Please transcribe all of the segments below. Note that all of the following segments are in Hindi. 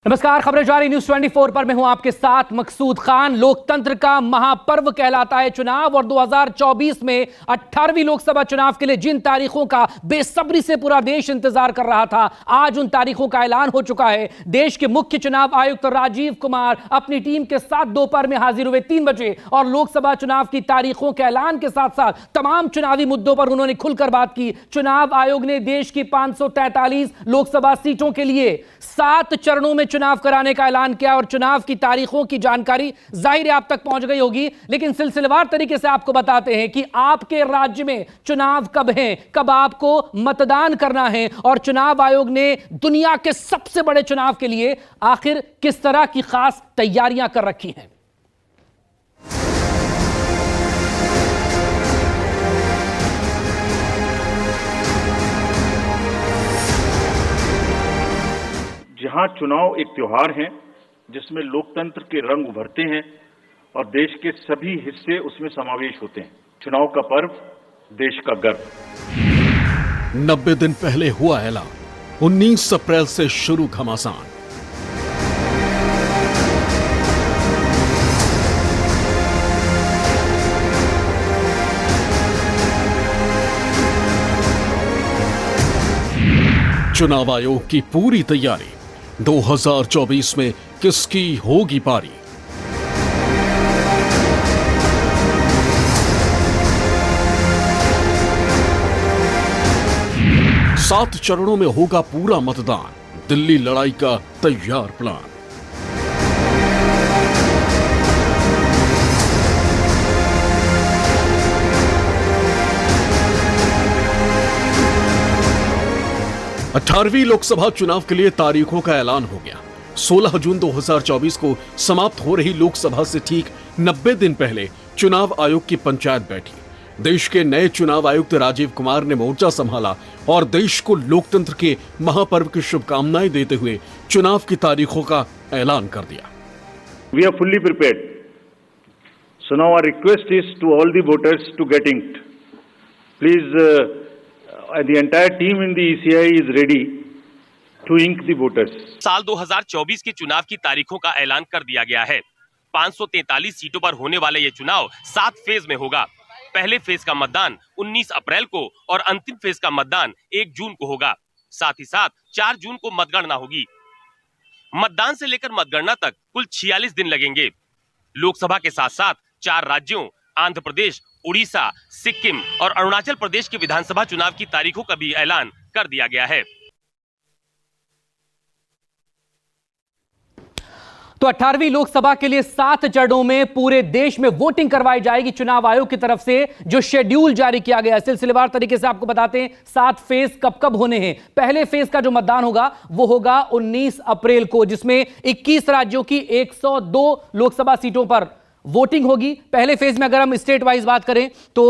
नमस्कार, खबरें जारी न्यूज 24 पर मैं हूं आपके साथ मकसूद खान। लोकतंत्र का महापर्व कहलाता है चुनाव और 2024 में 18वीं लोकसभा चुनाव के लिए जिन तारीखों का बेसब्री से पूरा देश इंतजार कर रहा था, आज उन तारीखों का ऐलान हो चुका है। देश के मुख्य चुनाव आयुक्त राजीव कुमार अपनी टीम के साथ दोपहर में हाजिर हुए 3 बजे और लोकसभा चुनाव की तारीखों के ऐलान के साथ साथ तमाम चुनावी मुद्दों पर उन्होंने खुलकर बात की। चुनाव आयोग ने देश की 543 लोकसभा सीटों के लिए 7 चरणों में चुनाव कराने का ऐलान किया और चुनाव की तारीखों की जानकारी जाहिर है आप तक पहुंच गई होगी, लेकिन सिलसिलेवार तरीके से आपको बताते हैं कि आपके राज्य में चुनाव कब हैं, कब आपको मतदान करना है और चुनाव आयोग ने दुनिया के सबसे बड़े चुनाव के लिए आखिर किस तरह की खास तैयारियां कर रखी हैं। जहां चुनाव एक त्योहार है जिसमें लोकतंत्र के रंग उभरते हैं और देश के सभी हिस्से उसमें समावेश होते हैं। चुनाव का पर्व, देश का गर्व। 90 दिन पहले हुआ ऐलान, 19 अप्रैल से शुरू घमासान। चुनाव आयोग की पूरी तैयारी, 2024 में किसकी होगी पारी। सात चरणों में होगा पूरा मतदान, दिल्ली लड़ाई का तैयार प्लान। अठारहवीं लोकसभा चुनाव के लिए तारीखों का ऐलान हो गया। 16 जून 2024 को समाप्त हो रही लोकसभा से ठीक 90 दिन पहले चुनाव आयोग की पंचायत बैठी। देश के नए चुनाव आयुक्त राजीव कुमार ने मोर्चा संभाला और देश को लोकतंत्र के महापर्व की शुभकामनाएं देते हुए चुनाव की तारीखों का ऐलान कर दिया। We are fully prepared. So now our request is to all the voters to get inked. Please, the entire team in the ECI is ready to ink the voters. साल 2024 के चुनाव की तारीखों का ऐलान कर दिया गया है। 543 सीटों पर होने वाले ये चुनाव 7 फेज में होगा। पहले फेज का मतदान 19 अप्रैल को और अंतिम फेज का मतदान 1 जून को होगा। साथ ही साथ 4 जून को मतगणना होगी। मतदान से लेकर मतगणना तक कुल 46 दिन लगेंगे। लोकसभा के साथ साथ 4 राज्यों आंध्र प्रदेश, उड़ीसा, सिक्किम और अरुणाचल प्रदेश के विधानसभा चुनाव की तारीखों का भी ऐलान कर दिया गया है। तो 18वीं लोकसभा के लिए 7 चरणों में पूरे देश में वोटिंग करवाई जाएगी। चुनाव आयोग की तरफ से जो शेड्यूल जारी किया गया है, सिलसिलेवार तरीके से आपको बताते हैं 7 फेज कब कब होने हैं। पहले फेज का जो मतदान होगा वो होगा 19 अप्रैल को, जिसमें 21 राज्यों की 102 लोकसभा सीटों पर वोटिंग होगी। पहले फेज में अगर हम स्टेट वाइज बात करें तो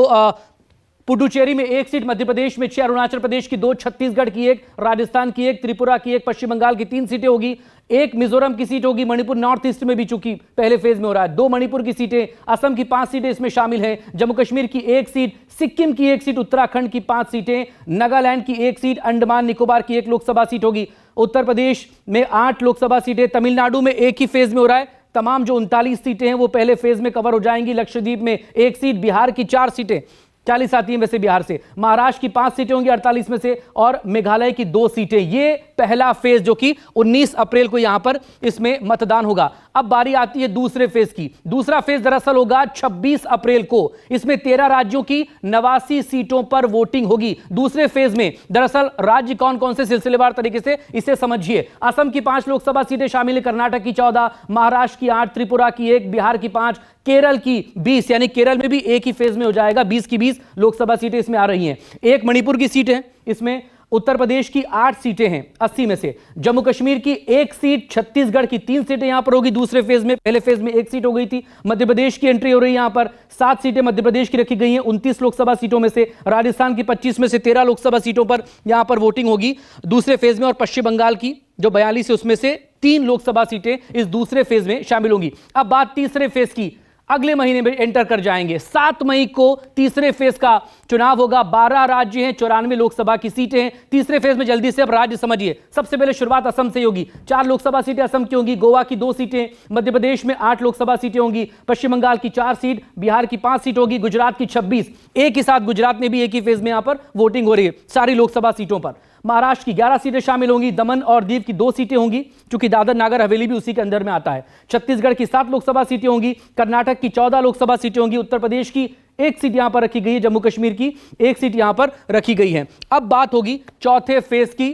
पुडुचेरी में 1 सीट, मध्य प्रदेश में 6, अरुणाचल प्रदेश की 2, छत्तीसगढ़ की 1, राजस्थान की 1, त्रिपुरा की 1, पश्चिम बंगाल की 3 सीटें होगी। 1 मिजोरम की सीट होगी। मणिपुर नॉर्थ ईस्ट में भी चूंकि पहले फेज में हो रहा है, 2 मणिपुर की सीटें, असम की 5 सीटें इसमें शामिल हैं, जम्मू कश्मीर की 1 सीट, सिक्किम की 1 सीट, उत्तराखंड की 5 सीटें, नागालैंड की 1 सीट, अंडमान निकोबार की 1 लोकसभा सीट होगी। उत्तर प्रदेश में 8 लोकसभा सीटें, तमिलनाडु में 1 ही फेज में हो रहा है। तमाम जो 39 सीटें हैं वो पहले फेज में कवर हो जाएंगी। लक्षद्वीप में 1 सीट, बिहार की 4 सीटें, 40 आती हैं वैसे बिहार से, महाराष्ट्र की 5 सीटें होंगी 48 में से, और मेघालय की 2 सीटें। ये पहला फेज जो कि 19 अप्रैल को यहां पर इसमें मतदान होगा। अब बारी आती है दूसरे फेज की। दूसरा फेज दरअसल होगा 26 अप्रैल को। इसमें 13 राज्यों की 89 सीटों पर वोटिंग होगी। दूसरे फेज में दरअसल राज्य कौन कौन से, सिलसिलेवार तरीके से इसे समझिए। असम की 5 लोकसभा सीटें शामिल है, कर्नाटक की 14, महाराष्ट्र की 8, त्रिपुरा की 1, बिहार की 5, केरल की 20, यानी केरल में भी एक ही फेज में हो जाएगा। 20 की 20 लोकसभा सीटें इसमें आ रही हैं। 1 मणिपुर की सीट है इसमें। उत्तर प्रदेश की 8 सीटें हैं 80 में से। जम्मू कश्मीर की 1 सीट, छत्तीसगढ़ की 3 सीटें यहां पर होगी दूसरे फेज में। पहले फेज में 1 सीट हो गई थी। मध्य प्रदेश की एंट्री हो रही है यहां पर। 7 सीटें मध्य प्रदेश की रखी गई हैं 29 लोकसभा सीटों में से। राजस्थान की 25 में से 13 लोकसभा सीटों पर यहां पर वोटिंग होगी दूसरे फेज में। और पश्चिम बंगाल की जो 42 है उसमें से 3 लोकसभा सीटें इस दूसरे फेज में शामिल होंगी। अब बात तीसरे फेज की। अगले महीने में एंटर कर जाएंगे। 7 मई को तीसरे फेज का चुनाव होगा। 12 राज्य हैं, 94 लोकसभा की सीटें हैं। तीसरे फेज में जल्दी से अब राज्य समझिए। सबसे पहले शुरुआत असम से होगी। 4 लोकसभा सीटें असम की होंगी, गोवा की 2 सीटें, मध्य प्रदेश में 8 लोकसभा सीटें होंगी, पश्चिम बंगाल की 4 सीट, बिहार की 5 सीट होगी, गुजरात की 26। एक ही साथ गुजरात में भी एक ही फेज में यहां पर वोटिंग हो रही है सारी लोकसभा सीटों पर। महाराष्ट्र की 11 सीटें शामिल होंगी, दमन और दीव की 2 सीटें होंगी, क्योंकि दादर नागर हवेली भी उसी के अंदर में आता है। छत्तीसगढ़ की 7 लोकसभा सीटें होंगी, कर्नाटक की 14 लोकसभा सीटें होंगी, उत्तर प्रदेश की 1 सीट यहां पर रखी गई है, जम्मू कश्मीर की 1 सीट यहां पर रखी गई है। अब बात होगी चौथे फेज की।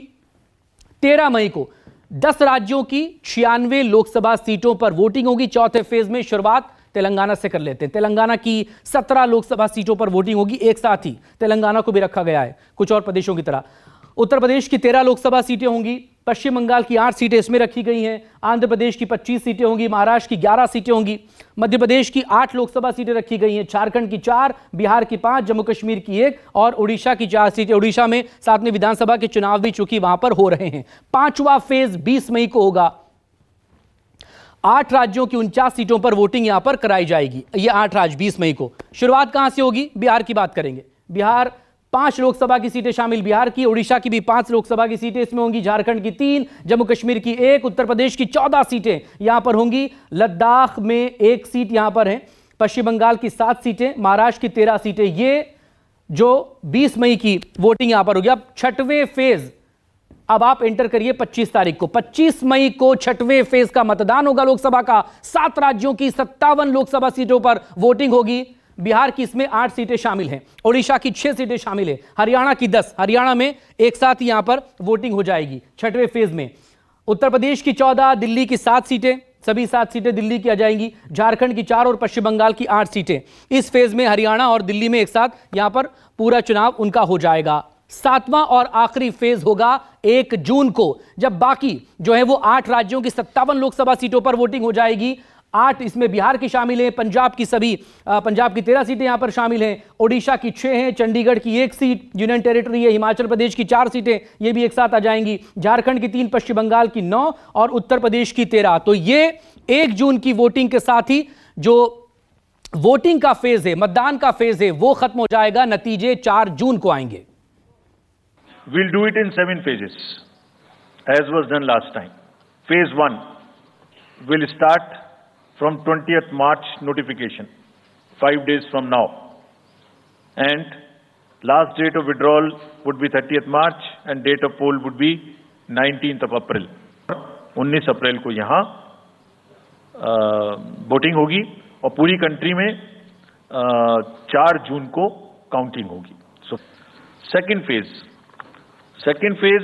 13 मई को 10 राज्यों की 96 लोकसभा सीटों पर वोटिंग होगी। चौथे फेज में शुरुआत तेलंगाना से कर लेते हैं। तेलंगाना की 17 लोकसभा सीटों पर वोटिंग होगी, एक साथ ही तेलंगाना को भी रखा गया है कुछ और प्रदेशों की तरह। उत्तर प्रदेश की 13 लोकसभा सीटें होंगी, पश्चिम बंगाल की 8 सीटें इसमें रखी गई हैं, आंध्र प्रदेश की 25 सीटें होंगी, महाराष्ट्र की 11 सीटें होंगी, मध्य प्रदेश की 8 लोकसभा सीटें रखी गई हैं, झारखंड की 4, बिहार की 5, जम्मू कश्मीर की 1 और उड़ीसा की 4 सीटें। उड़ीसा में साथ में विधानसभा के चुनाव भी चूंकि वहां पर हो रहे हैं। 5वां फेज 20 मई को होगा। 8 राज्यों की 49 सीटों पर वोटिंग यहां पर कराई जाएगी। ये 8 राज्य 20 मई को। शुरुआत कहां से होगी? बिहार की बात करेंगे। बिहार 5 लोकसभा की सीटें शामिल बिहार की, उड़ीसा की भी 5 लोकसभा की सीटें इसमें होंगी, झारखंड की 3, जम्मू कश्मीर की 1, उत्तर प्रदेश की 14 सीटें यहां पर होंगी, लद्दाख में 1 सीट यहां पर है, पश्चिम बंगाल की 7 सीटें, महाराष्ट्र की 13 सीटें। ये जो 20 मई की वोटिंग यहां पर होगी। अब 6वें फेज, अब आप एंटर करिए 25 तारीख को। 25 मई को 6वें फेज का मतदान होगा लोकसभा का। 7 राज्यों की 57 लोकसभा सीटों पर वोटिंग होगी। बिहार की इसमें 8 सीटें शामिल हैं, उड़ीसा की 6 सीटें शामिल हैं, हरियाणा की 10। हरियाणा में एक साथ ही यहां पर वोटिंग हो जाएगी 6वें फेज में। उत्तर प्रदेश की 14, दिल्ली की 7 सीटें, सभी 7 सीटें दिल्ली की आ जाएंगी, झारखंड की 4 और पश्चिम बंगाल की 8 सीटें। इस फेज में हरियाणा और दिल्ली में एक साथ यहां पर पूरा चुनाव उनका हो जाएगा। 7वां और आखिरी फेज होगा 1 जून को, जब बाकी जो है वो 8 राज्यों की 57 लोकसभा सीटों पर वोटिंग हो जाएगी। 8 इसमें बिहार की शामिल है, पंजाब की 13 सीटें यहां पर शामिल हैं, ओडिशा की 6 हैं, चंडीगढ़ की 1 सीट यूनियन टेरिटरी है, हिमाचल प्रदेश की 4 सीटें ये भी एक साथ आ जाएंगी, झारखंड की 3, पश्चिम बंगाल की 9 और उत्तर प्रदेश की 13। तो ये 1 जून की वोटिंग के साथ ही जो वोटिंग का फेज है, मतदान का फेज है, वो खत्म हो जाएगा। नतीजे 4 जून को आएंगे। We'll do it in 7 phases, as was done last time. Phase 1 will start from 20th March notification, 5 days from now. And last date of withdrawal would be 30th March and date of poll would be 19th of April. 19 अप्रैल को यहाँ वोटिंग होगी और पूरी कंट्री में 4 जून को काउंटिंग होगी। सो सेकेंड फेज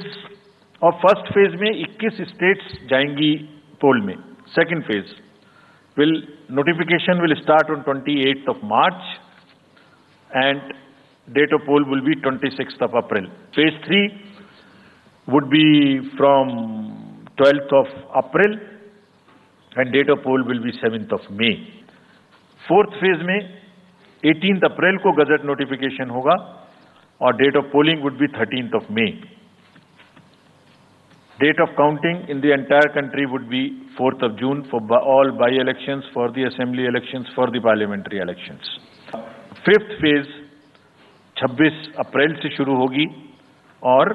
और फर्स्ट फेज में 21 स्टेट्स जाएंगी पोल में। Second phase notification will start on 28th of March and date of poll will be 26th of April. Phase 3 would be from 12th of April and date of poll will be 7th of May. Fourth phase में 18th अप्रैल को गजट नोटिफिकेशन होगा और date of polling would be 13th of May. Date of counting in the entire country would be 4th of June for all by-elections, for the assembly elections, for the parliamentary elections. Fifth phase 26 अप्रैल से शुरू होगी और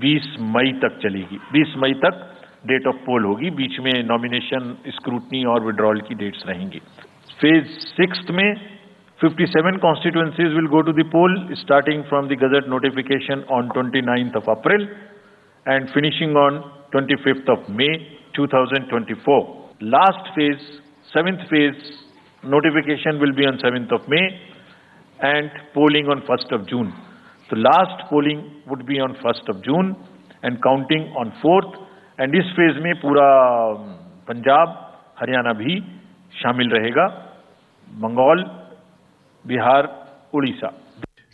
20 मई तक चलेगी। 20 मई तक डेट ऑफ पोल होगी, बीच में नॉमिनेशन, स्क्रूटनी और विड्रॉल की डेट्स रहेंगी। फेज 6 में 57 constituencies will go to the poll starting from the gazette notification on 29th of April and finishing on 25th of May 2024. Last phase, 7th phase, notification will be on 7th of May and polling on 1st of June. So last polling would be on 1st of June and counting on 4th. And इस phase में पूरा पंजाब, हरियाणा भी शामिल रहेगा, बंगाल, बिहार, उड़ीसा।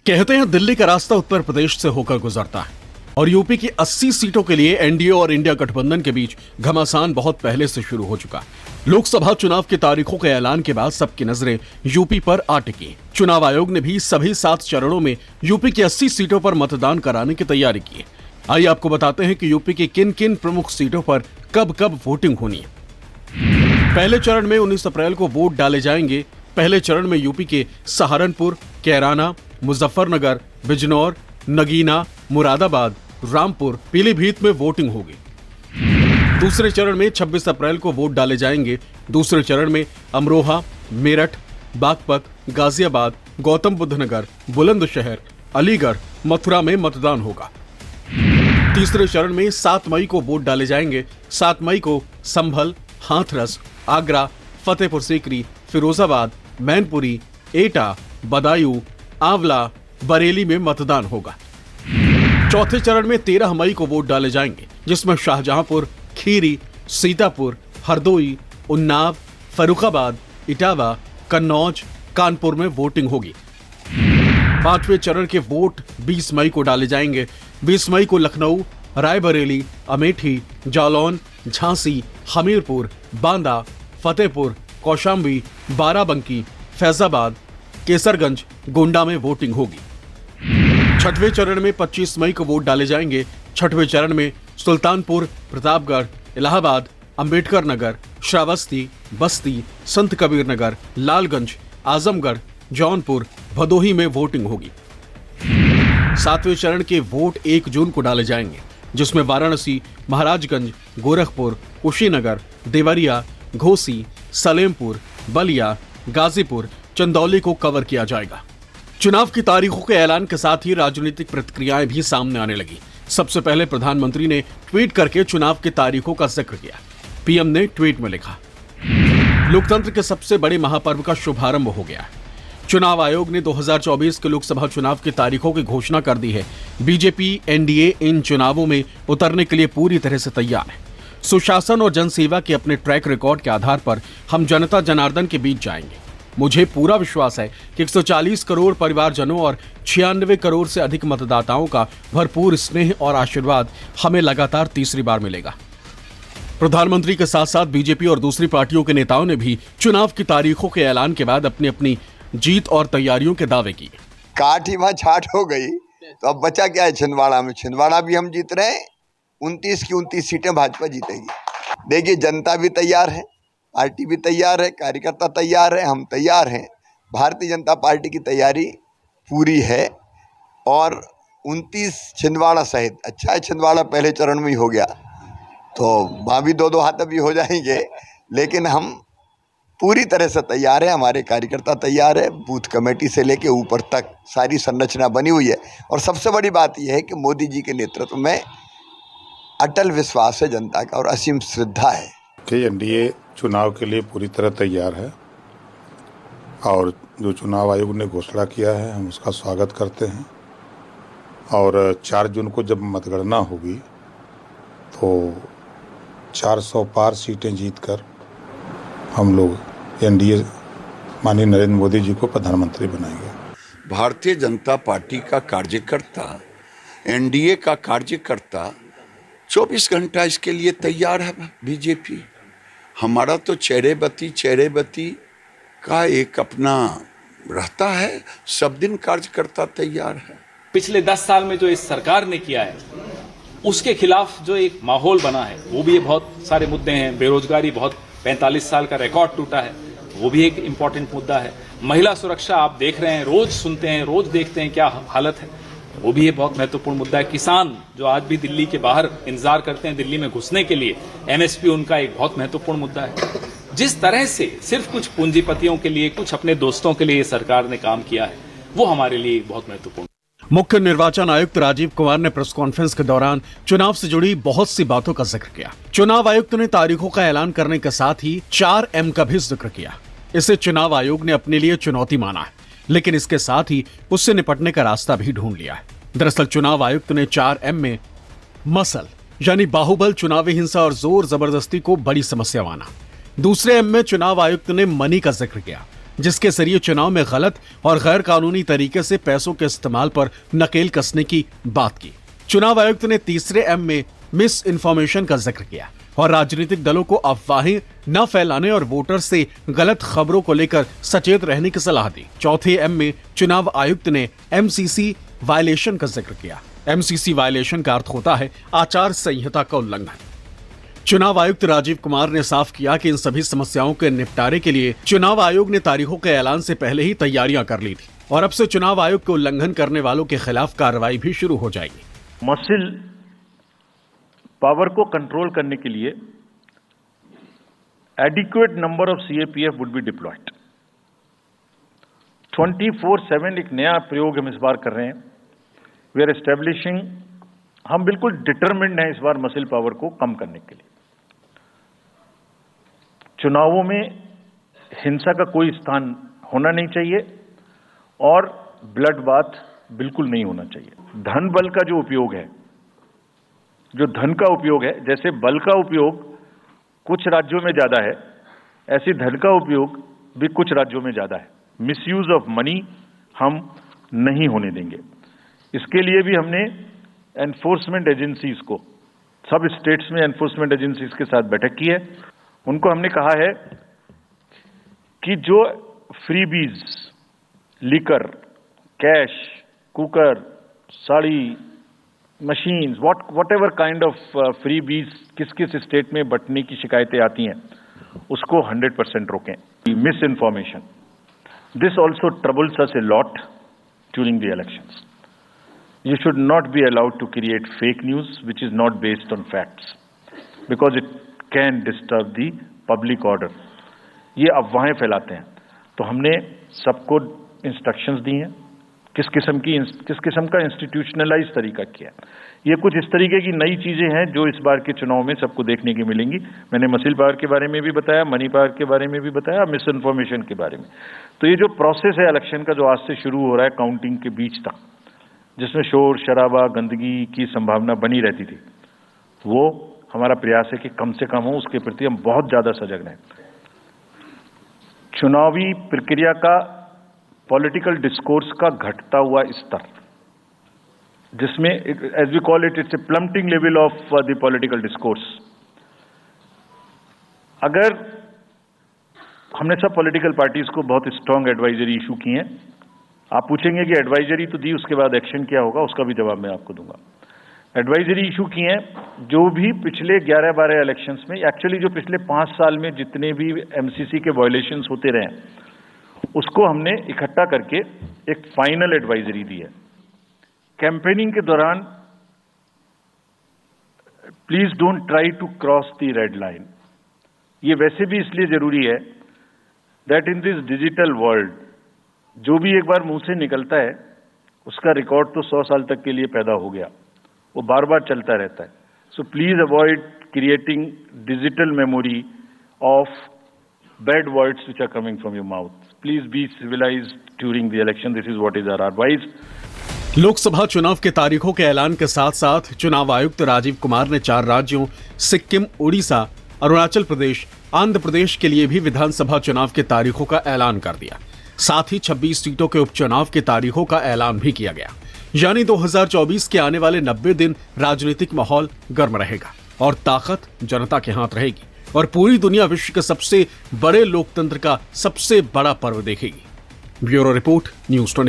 कहते हैं दिल्ली का रास्ता उत्तर प्रदेश से होकर गुजरता है और यूपी की 80 सीटों के लिए एनडीए और इंडिया गठबंधन के बीच घमासान बहुत पहले से शुरू हो चुका। लोकसभा चुनाव की तारीखों के ऐलान के बाद सबकी नजरें यूपी पर आ टिकी। चुनाव आयोग ने भी सभी 7 चरणों में यूपी की 80 सीटों पर मतदान कराने की तैयारी की है। आइए आपको बताते हैं कि यूपी की किन किन प्रमुख सीटों पर कब कब वोटिंग होनी है। पहले चरण में 19 अप्रैल को वोट डाले जाएंगे पहले चरण में यूपी के सहारनपुर, कैराना, मुजफ्फरनगर, बिजनौर, नगीना, मुरादाबाद, रामपुर, पीलीभीत में वोटिंग होगी। दूसरे चरण में 26 अप्रैल को वोट डाले जाएंगे। दूसरे चरण में अमरोहा, मेरठ, बागपत, गाजियाबाद, गौतम बुद्ध नगर, बुलंदशहर, अलीगढ़, मथुरा में मतदान होगा। तीसरे चरण में 7 मई को वोट डाले जाएंगे। 7 मई को संभल, हाथरस, आगरा, फतेहपुर सीकरी, फिरोजाबाद, मैनपुरी, एटा, बदायूं, आंवला, बरेली में मतदान होगा। चौथे चरण में 13 मई को वोट डाले जाएंगे, जिसमें शाहजहांपुर, खीरी, सीतापुर, हरदोई, उन्नाव, फर्रुखाबाद, इटावा, कन्नौज, कानपुर में वोटिंग होगी। पांचवें चरण के वोट 20 मई को डाले जाएंगे। 20 मई को लखनऊ, रायबरेली, अमेठी, जालौन, झांसी, हमीरपुर, बांदा, फतेहपुर, कौशाम्बी, बाराबंकी, फैजाबाद, केसरगंज, गोंडा में वोटिंग होगी। छठवें चरण में 25 मई को वोट डाले जाएंगे। छठवें चरण में सुल्तानपुर, प्रतापगढ़, इलाहाबाद, अंबेडकर नगर, श्रावस्ती, बस्ती, संत कबीर नगर, लालगंज, आजमगढ़, जौनपुर, भदोही में वोटिंग होगी। 7वें चरण के वोट 1 जून को डाले जाएंगे, जिसमें वाराणसी, महाराजगंज, गोरखपुर, कुशीनगर, देवरिया, घोसी, सलेमपुर, बलिया, गाजीपुर, चंदौली को कवर किया जाएगा। चुनाव की तारीखों के ऐलान के साथ ही राजनीतिक प्रतिक्रियाएं भी सामने आने लगी। सबसे पहले प्रधानमंत्री ने ट्वीट करके चुनाव की तारीखों का जिक्र किया। पीएम ने ट्वीट में लिखा, लोकतंत्र के सबसे बड़े महापर्व का शुभारंभ हो गया है। चुनाव आयोग ने 2024 के लोकसभा चुनाव की तारीखों की घोषणा कर दी है। बीजेपी, एनडीए इन चुनावों में उतरने के लिए पूरी तरह से तैयार है। सुशासन और जनसेवा के अपने ट्रैक रिकॉर्ड के आधार पर हम जनता जनार्दन के बीच जाएंगे। मुझे पूरा विश्वास है कि 140 करोड़ परिवारजनों और 96 करोड़ से अधिक मतदाताओं का भरपूर स्नेह और आशीर्वाद हमें लगातार तीसरी बार मिलेगा। प्रधानमंत्री के साथ साथ बीजेपी और दूसरी पार्टियों के नेताओं ने भी चुनाव की तारीखों के ऐलान के बाद अपनी अपनी जीत और तैयारियों के दावे किए। काट ही वहाँ छाट हो गई, तो अब बचा क्या है छिंदवाड़ा में? छिंदवाड़ा भी हम जीत रहे हैं, 29 की 29 सीटें भाजपा जीतेगी। देखिए, जनता भी तैयार है, पार्टी भी तैयार है, कार्यकर्ता तैयार है, हम तैयार हैं। भारतीय जनता पार्टी की तैयारी पूरी है और 29 छिंदवाड़ा सहित, अच्छा है छिंदवाड़ा पहले चरण में ही हो गया, तो वहाँ भी 2-2 हाथ अभी हो जाएंगे, लेकिन हम पूरी तरह से तैयार है। हमारे कार्यकर्ता तैयार है, बूथ कमेटी से लेके ऊपर तक सारी संरचना बनी हुई है। और सबसे बड़ी बात यह है कि मोदी जी के नेतृत्व में अटल विश्वास है जनता का और असीम श्रद्धा है कि एनडीए चुनाव के लिए पूरी तरह तैयार है और जो चुनाव आयोग ने घोषणा किया है हम उसका स्वागत करते हैं। और 4 जून को जब मतगणना होगी तो 400 पार सीटें जीतकर हम लोग एनडीए माननीय नरेंद्र मोदी जी को प्रधानमंत्री बनाएंगे। भारतीय जनता पार्टी का कार्यकर्ता, एनडीए का कार्यकर्ता 24 घंटा इसके लिए तैयार है। बीजेपी हमारा तो चेहरे-बत्ती का एक अपना रहता है, सब दिन कार्यकर्ता तैयार है। पिछले 10 साल में जो इस सरकार ने किया है उसके खिलाफ जो एक माहौल बना है वो भी बहुत सारे मुद्दे हैं। बेरोजगारी बहुत 45 साल का रिकॉर्ड टूटा है, वो भी एक इम्पॉर्टेंट मुद्दा है। महिला सुरक्षा आप देख रहे हैं, रोज सुनते हैं, रोज देखते हैं क्या हालत है, वो भी एक बहुत महत्वपूर्ण मुद्दा है। किसान जो आज भी दिल्ली के बाहर इंतजार करते हैं दिल्ली में घुसने के लिए, एमएसपी उनका एक बहुत महत्वपूर्ण मुद्दा है। जिस तरह से सिर्फ कुछ पूंजीपतियों के लिए, कुछ अपने दोस्तों के लिए सरकार ने काम किया है वो हमारे लिए बहुत महत्वपूर्ण। मुख्य निर्वाचन आयुक्त राजीव कुमार ने प्रेस कॉन्फ्रेंस के दौरान चुनाव से जुड़ी बहुत सी बातों का जिक्र किया। चुनाव आयुक्त ने तारीखों का ऐलान करने के साथ ही 4M का भी जिक्र किया। इसे चुनाव आयोग ने अपने लिए चुनौती माना है, लेकिन इसके साथ ही उससे निपटने का रास्ता भी ढूंढ लिया है। दरअसल चुनाव आयुक्त ने 4M में मसल यानी बाहुबल, चुनावी हिंसा और जोर जबरदस्ती को बड़ी समस्या माना। दूसरे M में चुनाव आयुक्त ने मनी का जिक्र किया, जिसके जरिए चुनाव में गलत और गैर कानूनी तरीके से पैसों के इस्तेमाल पर नकेल कसने की बात की। चुनाव आयुक्त ने तीसरे M में मिस इन्फॉर्मेशन का जिक्र किया और राजनीतिक दलों को अफवाहें न फैलाने और वोटर से गलत खबरों को लेकर सचेत रहने की सलाह दी। चौथे M में चुनाव आयुक्त ने MCC वायलेशन का जिक्र किया। MCC वायलेशन का अर्थ होता है आचार संहिता का उल्लंघन। चुनाव आयुक्त राजीव कुमार ने साफ किया कि इन सभी समस्याओं के निपटारे के लिए चुनाव आयोग ने तारीखों के ऐलान से पहले ही तैयारियां कर ली थी और अब से चुनाव आयोग के उल्लंघन करने वालों के खिलाफ कार्रवाई भी शुरू हो जाएगी। मसिल पावर को कंट्रोल करने के लिए adequate number of CAPF would be diploid. 24/7 एक नया प्रयोग हम इस बार कर रहे हैं। वी आर एस्टेब्लिशिंग, हम बिल्कुल डिटरमिन्ड हैं इस बार मसिल पावर को कम करने के लिए। चुनावों में हिंसा का कोई स्थान होना नहीं चाहिए और ब्लड बाथ बिल्कुल नहीं होना चाहिए। धन बल का जो उपयोग है, जो धन का उपयोग है, जैसे बल का उपयोग कुछ राज्यों में ज्यादा है, ऐसे धन का उपयोग भी कुछ राज्यों में ज्यादा है। मिसयूज ऑफ मनी हम नहीं होने देंगे। इसके लिए भी हमने एनफोर्समेंट एजेंसीज को, सब स्टेट्स में एनफोर्समेंट एजेंसीज के साथ बैठक की है। उनको हमने कहा है कि जो freebies, liquor, cash, cooker, sari, machines, what ever kind of freebies किस किस स्टेट में बंटने की शिकायतें आती हैं, उसको 100% रोकें। Miss information, this also troubles us a lot during the elections. You should not be allowed to create fake news which is not based on facts because it can disturb the public order. ये अफवाहें फैलाते हैं। तो हमने सबको इंस्ट्रक्शंस दी हैं, किस किस्म का इंस्टीट्यूशनलाइज तरीका किया। ये कुछ इस तरीके की नई चीजें हैं जो इस बार के चुनाव में सबको देखने की मिलेंगी। मैंने मसिल पावर के बारे में भी बताया, मनी पावर के बारे में भी बताया, मिस इन्फॉर्मेशन के बारे में। तो ये जो प्रोसेस है इलेक्शन का, जो आज से शुरू हो रहा है काउंटिंग के बीच तक, जिसमें शोर शराबा, गंदगी की संभावना बनी रहती थी, वो हमारा प्रयास है कि कम से कम हो। उसके प्रति हम बहुत ज्यादा सजग रहें। चुनावी प्रक्रिया का पॉलिटिकल डिस्कोर्स का घटता हुआ स्तर, जिसमें as we call it, it's a plumbing level of the political discourse. अगर हमने सब पॉलिटिकल पार्टीज को बहुत स्ट्रांग एडवाइजरी इशू की हैं। आप पूछेंगे कि एडवाइजरी तो दी, उसके बाद एक्शन क्या होगा, उसका भी जवाब मैं आपको दूंगा। एडवाइजरी इशू की हैं, जो भी पिछले 11-12 इलेक्शंस में, एक्चुअली जो पिछले 5 साल में जितने भी MCC के वायलेशंस होते रहे, उसको हमने इकट्ठा करके एक फाइनल एडवाइजरी दी है। कैंपेनिंग के दौरान please don't try to cross the red line. ये वैसे भी इसलिए जरूरी है that in this digital world जो भी एक बार मुंह से निकलता है उसका रिकॉर्ड तो 100 साल तक के लिए पैदा हो गया, वो बार बार चलता रहता है। So please avoid creating digital memory of bad words which are coming from your mouth. Please be civilised during the election. This is what is our advice. Lok Sabha चुनाव के तारीखों के ऐलान के साथ साथ चुनाव आयुक्त राजीव कुमार ने 4 राज्यों सिक्किम, उड़ीसा, अरुणाचल प्रदेश, आंध्र प्रदेश के लिए भी विधानसभा चुनाव के तारीखों का ऐलान कर दिया। साथ ही 26 सीटों के उपचुनाव की तारीखों का ऐलान भी किया गया। यानी 2024 के आने वाले 90 दिन राजनीतिक माहौल गर्म रहेगा और ताकत जनता के हाथ रहेगी और पूरी दुनिया विश्व के सबसे बड़े लोकतंत्र का सबसे बड़ा पर्व देखेगी। Bureau report, news 24।